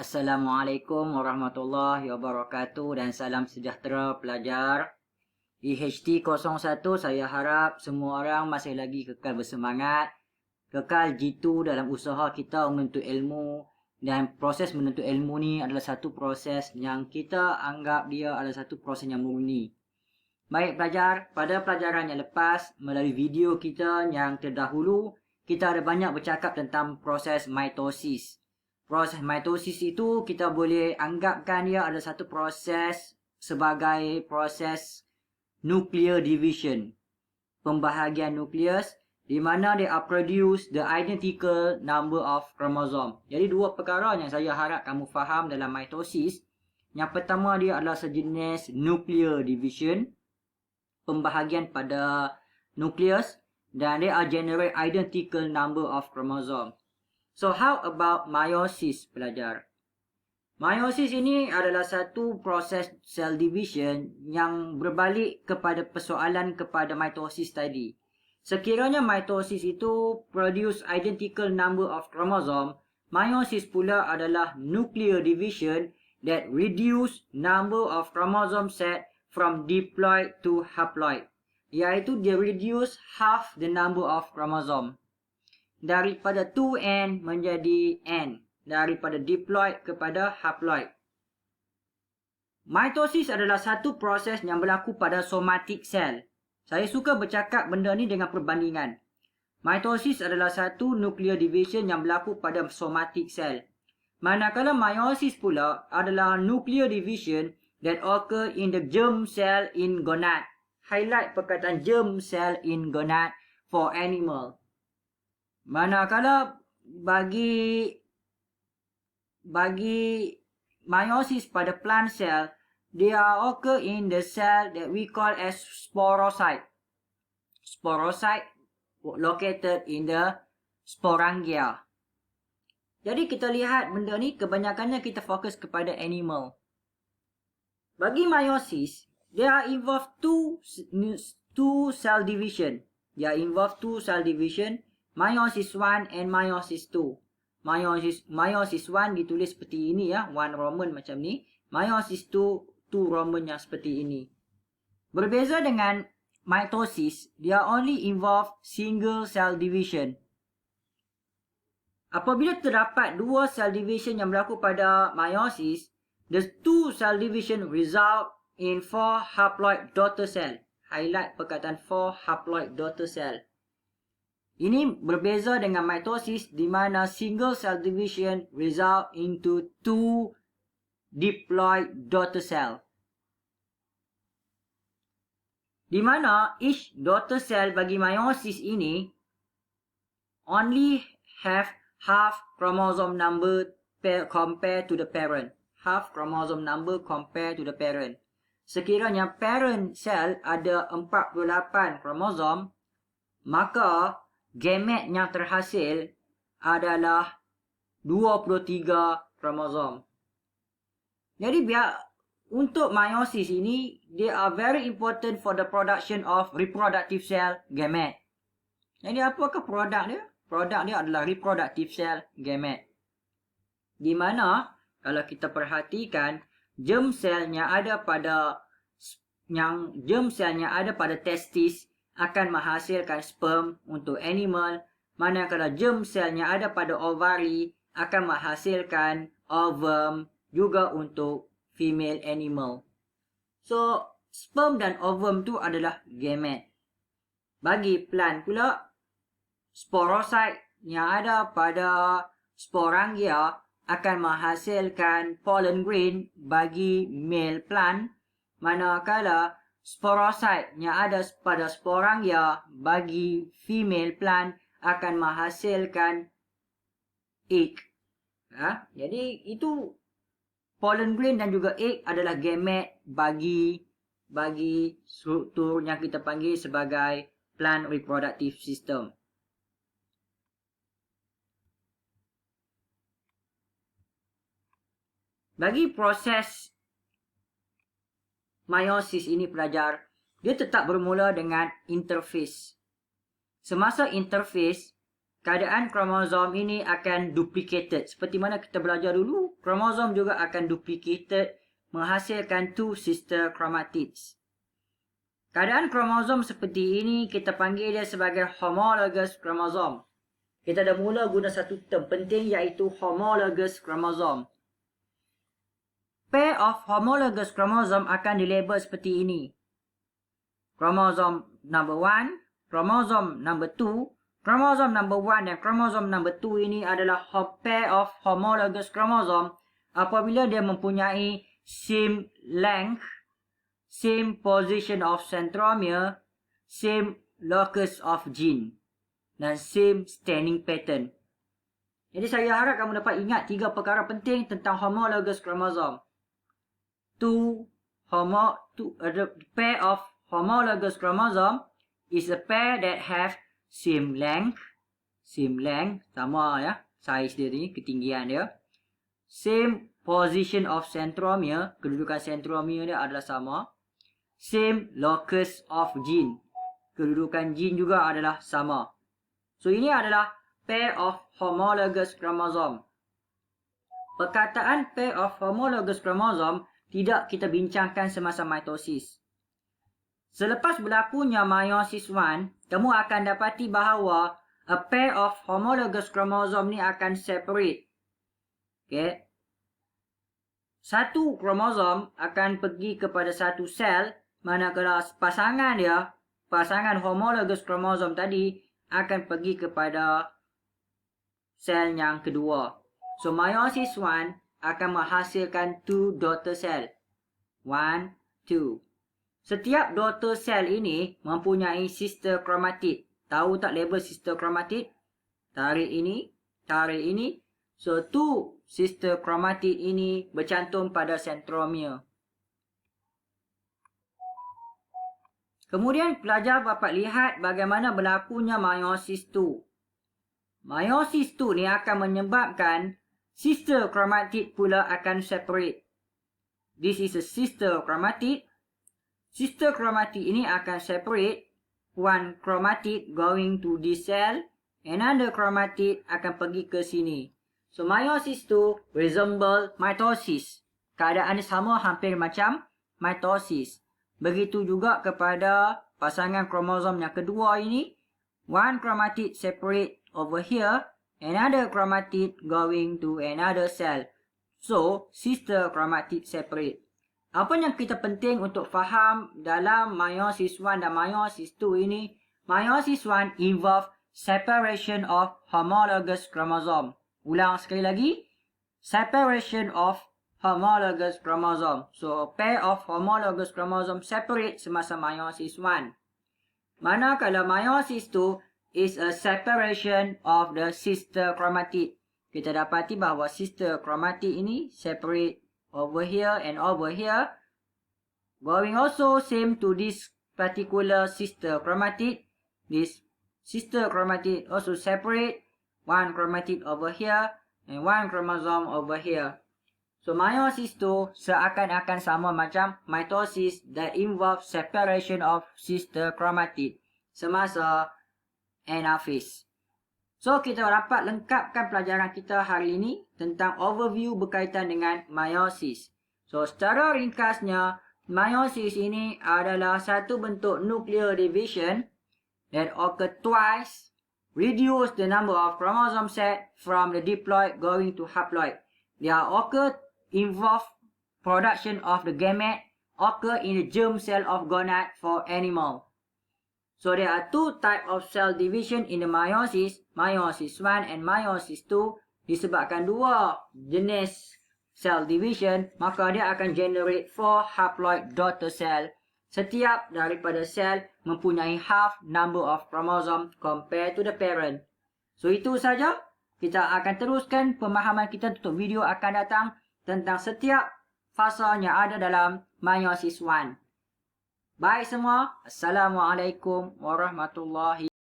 Assalamualaikum warahmatullahi wabarakatuh dan salam sejahtera pelajar. IHT01, saya harap semua orang masih lagi kekal bersemangat, kekal jitu dalam usaha kita menuntut ilmu, dan proses menuntut ilmu ni adalah satu proses yang kita anggap dia adalah satu proses yang murni. Baik pelajar, pada pelajaran yang lepas melalui video kita yang terdahulu, kita ada banyak bercakap tentang proses mitosis. Proses mitosis itu kita boleh anggapkan dia adalah satu proses sebagai proses nuclear division, pembahagian nukleus, di mana they are produce the identical number of chromosome. Jadi dua perkara yang saya harap kamu faham dalam mitosis. Yang pertama dia adalah sejenis nuclear division, pembahagian pada nukleus, dan they are generate identical number of chromosome. So how about meiosis pelajar? Meiosis ini adalah satu proses cell division yang berbalik kepada persoalan kepada mitosis tadi. Sekiranya mitosis itu produce identical number of chromosome, meiosis pula adalah nuclear division that reduce number of chromosome set from diploid to haploid. Iaitu dia reduce half the number of chromosome. Daripada 2n menjadi n. Daripada diploid kepada haploid. Mitosis adalah satu proses yang berlaku pada somatic cell. Saya suka bercakap benda ni dengan perbandingan. Mitosis adalah satu nuclear division yang berlaku pada somatic cell. Manakala meiosis pula adalah nuclear division that occur in the germ cell in gonad. Highlight perkataan germ cell in gonad for animal. Manakala bagi meiosis pada plant cell, they are occur in the cell that we call as sporocyte. Sporocyte located in the sporangia. Jadi kita lihat benda ni kebanyakannya kita fokus kepada animal. Bagi meiosis, there are involved two cell division. They are involved two cell division. Meiosis 1 and meiosis 2. Meiosis 1 ditulis seperti ini ya, 1 Roman macam ni. Meiosis 2, 2 Roman yang seperti ini. Berbeza dengan mitosis, dia only involve single cell division. Apabila terdapat dua cell division yang berlaku pada meiosis, the two cell division result in 4 haploid daughter cell. Highlight perkataan 4 haploid daughter cell. Ini berbeza dengan mitosis di mana single cell division result into 2 diploid daughter cell. Di mana each daughter cell bagi meiosis ini only have half chromosome number compared to the parent. Half chromosome number compared to the parent. Sekiranya parent cell ada 48 kromosom, maka gamet yang terhasil adalah 23 kromosom. Jadi untuk meiosis ini, they are very important for the production of reproductive cell gamet. Jadi apakah produk dia? Produk dia adalah reproductive cell gamet. Di mana kalau kita perhatikan germ cellnya ada pada testis akan menghasilkan sperm untuk animal, manakala germ cellnya ada pada ovari akan menghasilkan ovum juga untuk female animal. So, sperm dan ovum tu adalah gamet. Bagi plant pula, sporocyte yang ada pada sporangia akan menghasilkan pollen grain bagi male plant, manakala sporocyte yang ada pada sporangia bagi female plant akan menghasilkan egg. Jadi itu pollen grain dan juga egg adalah gamet bagi struktur yang kita panggil sebagai plant reproductive system. Bagi proses meiosis ini pelajar, dia tetap bermula dengan interface. Semasa interface, keadaan kromosom ini akan duplicated. Seperti mana kita belajar dulu, kromosom juga akan duplicated menghasilkan 2 sister chromatids. Keadaan kromosom seperti ini kita panggil dia sebagai homologous kromosom. Kita dah mula guna satu term penting iaitu homologous kromosom. Pair of homologous kromosom akan dilabel seperti ini. Kromosom number 1, kromosom number 2. Kromosom number 1 dan kromosom number 2 ini adalah pair of homologous kromosom apabila dia mempunyai same length, same position of centromere, same locus of gene dan same staining pattern. Jadi saya harap kamu dapat ingat 3 perkara penting tentang homologous kromosom. The pair of homologous chromosome is a pair that have same length, sama ya, size dia ni, ketinggian dia. Same position of centromere, kedudukan centromere dia adalah sama. Same locus of gene, kedudukan gene juga adalah sama. So ini adalah pair of homologous chromosome. Perkataan pair of homologous chromosome tidak kita bincangkan semasa mitosis. Selepas berlakunya meiosis 1, kamu akan dapati bahawa a pair of homologous chromosome ni akan separate. Okay. Satu kromosom akan pergi kepada satu sel, manakala pasangan homologous chromosome tadi akan pergi kepada sel yang kedua. So meiosis 1 akan menghasilkan 2 daughter cell. 1, 2. Setiap daughter cell ini mempunyai sister chromatid. Tahu tak label sister chromatid? Tarik ini, tarik ini. So 2 sister chromatid ini bercantum pada centromere. Kemudian pelajar dapat lihat bagaimana berlakunya meiosis 2. Meiosis 2 ni akan menyebabkan sister chromatid pula akan separate. This is a sister chromatid. Sister chromatid ini akan separate. One chromatid going to this cell. Another chromatid akan pergi ke sini. So meiosis 2 resemble mitosis. Keadaan sama hampir macam mitosis. Begitu juga kepada pasangan kromosom yang kedua ini. One chromatid separate over here. Another chromatid going to another cell. So, sister chromatid separate. Apa yang kita penting untuk faham dalam meiosis 1 dan meiosis 2 ini? Meiosis 1 involve separation of homologous chromosome. Ulang sekali lagi. Separation of homologous chromosome. So, pair of homologous chromosome separate semasa meiosis 1. Manakala meiosis 2 is a separation of the sister chromatid. Kita dapati bahawa sister chromatid ini separate over here and over here. Going also same to this particular sister chromatid. This sister chromatid also separate. One chromatid over here and one chromosome over here. So meiosis 2 seakan-akan sama macam mitosis that involve separation of sister chromatid semasa anaphase. So kita dapat lengkapkan pelajaran kita hari ini tentang overview berkaitan dengan meiosis. So secara ringkasnya, meiosis ini adalah satu bentuk nuclear division that occur twice, reduce the number of chromosome set from the diploid going to haploid. They involve production of the gamete occur in the germ cell of gonad for animal. So there are 2 types of cell division in the meiosis, meiosis 1 and meiosis 2. Disebabkan 2 jenis cell division, maka dia akan generate 4 haploid daughter cell. Setiap daripada sel mempunyai half number of chromosome compared to the parent. So itu saja. Kita akan teruskan pemahaman kita untuk video akan datang tentang setiap fasa yang ada dalam meiosis 1. Baik semua. Assalamualaikum warahmatullahi